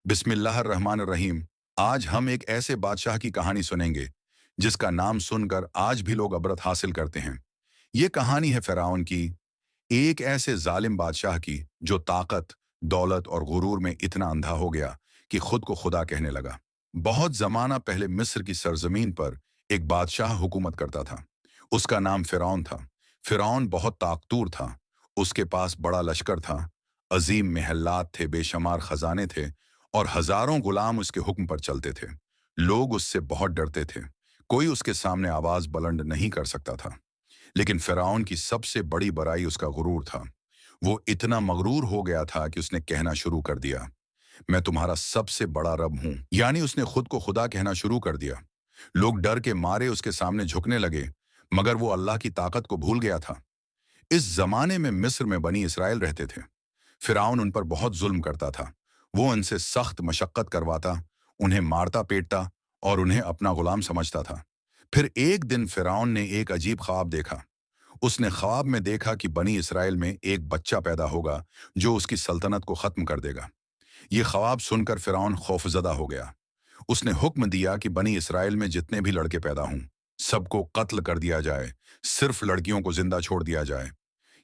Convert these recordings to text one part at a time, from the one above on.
बिस्मिल्लाहिर्रहमानिर्रहीम। आज हम एक ऐसे बादशाह की कहानी सुनेंगे जिसका नाम सुनकर आज भी लोग अबरत हासिल करते हैं। ये कहानी है फ़िरौन की, एक ऐसे जालिम बादशाह की जो ताकत, दौलत और गुरूर में इतना अंधा हो गया कि खुद को खुदा कहने लगा। बहुत ज़माना पहले मिस्र की सरजमीन पर एक बादशाह हुकूमत करता था। उसका नाम फ़िरौन था। फ़िरौन बहुत ताकतूर था। उसके पास बड़ा लश्कर था, अजीम महलात थे, बेशुमार खजाने थे और हजारों गुलाम उसके हुक्म पर चलते थे। लोग उससे बहुत डरते थे। कोई उसके सामने आवाज बुलंद नहीं कर सकता था। लेकिन फ़िरौन की सबसे बड़ी बुराई उसका गुरूर था। वो इतना मगरूर हो गया था कि उसने कहना शुरू कर दिया, मैं तुम्हारा सबसे बड़ा रब हूं। यानी उसने खुद को खुदा कहना शुरू कर दिया। लोग डर के मारे उसके सामने झुकने लगे, मगर वो अल्लाह की ताकत को भूल गया था। इस जमाने में मिस्र में बनी इसराइल रहते थे। फ़िरौन उन पर बहुत जुल्म करता था। वो उनसे सख्त मशक्कत करवाता, उन्हें मारता पीटता और उन्हें अपना गुलाम समझता था। फिर एक दिन फ़िरौन ने एक अजीब ख्वाब देखा। उसने ख्वाब में देखा कि बनी इसराइल में एक बच्चा पैदा होगा जो उसकी सल्तनत को ख़त्म कर देगा। ये ख्वाब सुनकर फ़िरौन खौफजदा हो गया। उसने हुक्म दिया कि बनी इसराइल में जितने भी लड़के पैदा हों, सबको कत्ल कर दिया जाए, सिर्फ लड़कियों को जिंदा छोड़ दिया जाए।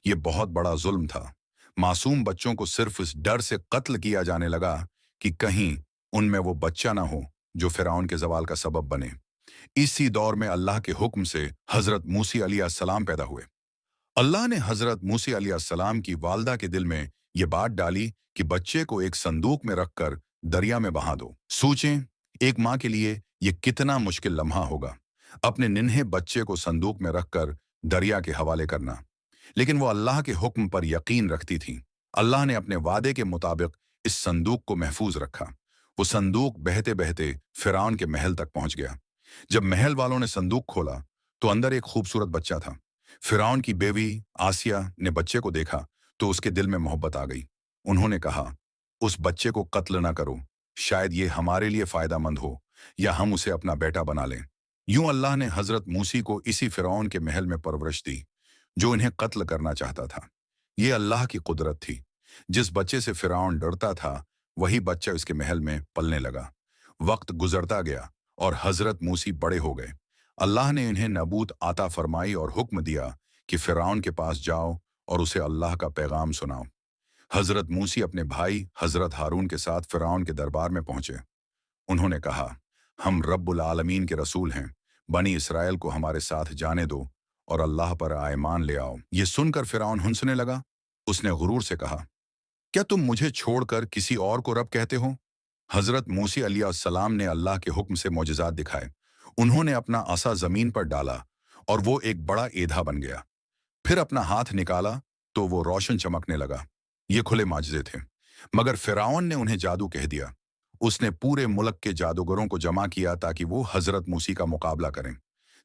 ये बहुत बड़ा जुल्म था। मासूम बच्चों को सिर्फ इस डर से कत्ल किया जाने लगा कि कहीं उनमें वो बच्चा ना हो जो फ़िरौन के ज़वाल का सबब बने। इसी दौर में अल्लाह के हुक्म से हज़रत मूसी अलैहिस्सलाम पैदा हुए। अल्लाह ने हज़रत मूसी अलैहिस्सलाम की वालदा के दिल में ये बात डाली कि बच्चे को एक संदूक में रखकर दरिया में बहा दो। सोचें, एक माँ के लिए ये कितना मुश्किल लम्हा होगा, अपने निन्हे बच्चे को संदूक में रखकर दरिया के हवाले करना। लेकिन वो अल्लाह के हुक्म पर यकीन रखती थी। अल्लाह ने अपने वादे के मुताबिक इस संदूक को महफूज रखा। वो संदूक बहते बहते फ़िरौन के महल तक पहुंच गया। जब महल वालों ने संदूक खोला तो अंदर एक खूबसूरत बच्चा था। फ़िरौन की बेवी आसिया ने बच्चे को देखा तो उसके दिल में मोहब्बत आ गई। उन्होंने कहा, उस बच्चे को कत्ल ना करो, शायद ये हमारे लिए फ़ायदेमंद हो या हम उसे अपना बेटा बना लें। यूं अल्लाह ने हज़रत मूसी को इसी फ़िरौन के महल में परवरिश दी जो इन्हें कत्ल करना चाहता था। ये अल्लाह की कुदरत थी। जिस बच्चे से फ़िरौन डरता था, वही बच्चा उसके महल में पलने लगा। वक्त गुजरता गया और हज़रत मूसी बड़े हो गए। अल्लाह ने इन्हें नबूत आता फरमाई और हुक्म दिया कि फ़िरौन के पास जाओ और उसे अल्लाह का पैगाम सुनाओ। हज़रत मूसी अपने भाई हज़रत हारून के साथ फ़िरौन के दरबार में पहुंचे। उन्होंने कहा, हम रब्बुल आलमीन के रसूल हैं, बनी इसराइल को हमारे साथ जाने दो और अल्लाह पर ईमान ले आओ। ये सुनकर फ़िरौन हंसने लगा। उसने गुरूर से कहा, क्या तुम मुझे छोड़कर किसी और को रब कहते हो? हज़रत मूसी अलैहिस्सलाम ने अल्लाह के हुक्म से मोजज़ात दिखाए। उन्होंने अपना असा ज़मीन पर डाला और वो एक बड़ा एधा बन गया। फिर अपना हाथ निकाला तो वो रोशन चमकने लगा। ये खुले माजज़े थे। मगर फ़िरौन ने उन्हें जादू कह दिया। उसने पूरे मुल्क के जादूगरों को जमा किया ताकि वो हज़रत मूसी का मुकाबला करें।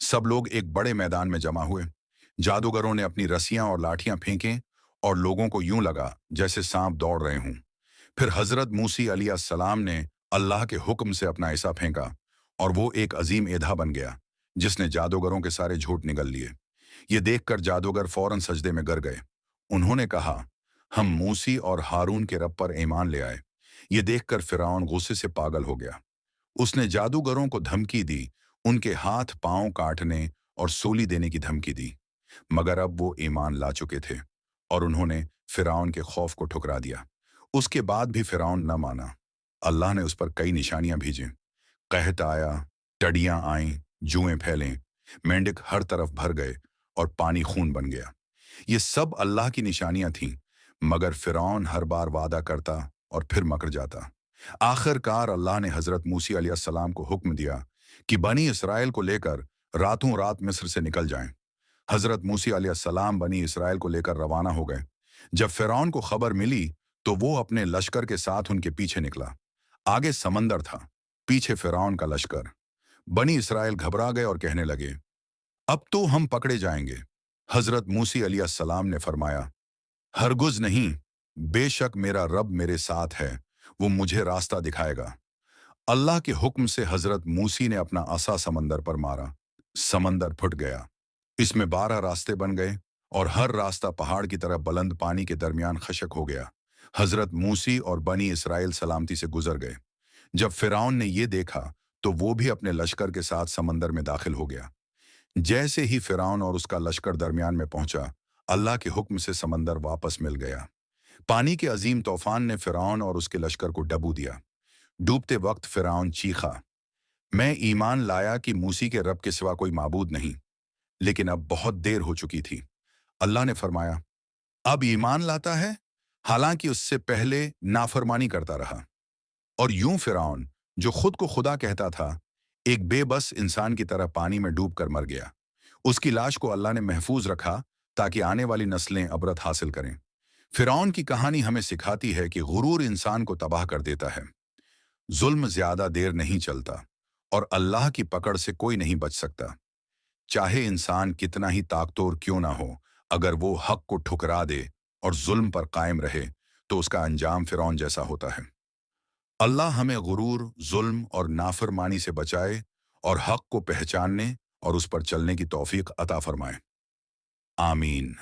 सब लोग एक बड़े मैदान में जमा हुए। जादूगरों ने अपनी रस्सियां और लाठियां फेंकें और लोगों को यूं लगा जैसे सांप दौड़ रहे हों। फिर हज़रत मूसी अलैहिस्सलाम ने अल्लाह के हुक्म से अपना ऐसा फेंका और वो एक अजीम एधा बन गया जिसने जादूगरों के सारे झूठ निगल लिए। ये देखकर जादूगर फौरन सजदे में गिर गए। उन्होंने कहा, हम मूसी और हारून के रब पर ईमान ले आए। ये देखकर फ़िरौन गुस्से से पागल हो गया। उसने जादूगरों को धमकी दी, उनके हाथ पांव काटने और सूली देने की धमकी दी। मगर अब वो ईमान ला चुके थे और उन्होंने फ़िरौन के खौफ को ठुकरा दिया। उसके बाद भी फ़िरौन न माना। अल्लाह ने उस पर कई निशानियां भेजीं। कहत आया, टडियां आईं, जुएं फैलें, मेंढक हर तरफ भर गए और पानी खून बन गया। ये सब अल्लाह की निशानियां थीं, मगर फ़िरौन हर बार वादा करता और फिर मकर जाता। आखिरकार अल्लाह ने हज़रत मूसी अलैहिस्सलाम को हुक्म दिया कि बनी इसराइल को लेकर रातों रात मिस्र से निकल जाएं। हज़रत मूसी अलैहिस्सलाम बनी इसराइल को लेकर रवाना हो गए। जब फ़िरौन को खबर मिली तो वो अपने लश्कर के साथ उनके पीछे निकला। आगे समंदर था, पीछे फ़िरौन का लश्कर। बनी इसराइल घबरा गए और कहने लगे, अब तो हम पकड़े जाएंगे। हज़रत मूसी अलैहिस्सलाम ने फरमाया, हरगुज नहीं, बेशक मेरा रब मेरे साथ है, वो मुझे रास्ता दिखाएगा। अल्लाह के हुक्म से हज़रत मूसी ने अपना असा समंदर पर मारा। समंदर फट गया। इसमें 12 रास्ते बन गए और हर रास्ता पहाड़ की तरह बुलंद पानी के दरमियान खशक हो गया। हज़रत मूसी और बनी इसराइल सलामती से गुजर गए। जब फिरौन ने ये देखा तो वो भी अपने लश्कर के साथ समंदर में दाखिल हो गया। जैसे ही फिरौन और उसका लश्कर दरमियान में पहुंचा, अल्लाह के हुक्म से समंदर वापस मिल गया। पानी के अजीम तूफान ने फिरौन और उसके लश्कर को डबो दिया। डूबते वक्त फिरौन चीखा, मैं ईमान लाया कि मूसी के रब के सिवा कोई माबूद नहीं। लेकिन अब बहुत देर हो चुकी थी। अल्लाह ने फरमाया, अब ईमान लाता है, हालांकि उससे पहले नाफरमानी करता रहा। और यूं फिरौन, जो खुद को खुदा कहता था, एक बेबस इंसान की तरह पानी में डूब कर मर गया। उसकी लाश को अल्लाह ने महफूज रखा ताकि आने वाली नस्लें अबरत हासिल करें। फिरौन की कहानी हमें सिखाती है कि गुरूर इंसान को तबाह कर देता है। जुल्म ज्यादा देर नहीं चलता और अल्लाह की पकड़ से कोई नहीं बच सकता। चाहे इंसान कितना ही ताकतवर क्यों ना हो, अगर वो हक को ठुकरा दे और जुल्म पर कायम रहे तो उसका अंजाम फिरौन जैसा होता है। अल्लाह हमें गुरूर, जुल्म और नाफरमानी से बचाए और हक को पहचानने और उस पर चलने की तौफीक अता फरमाए। आमीन।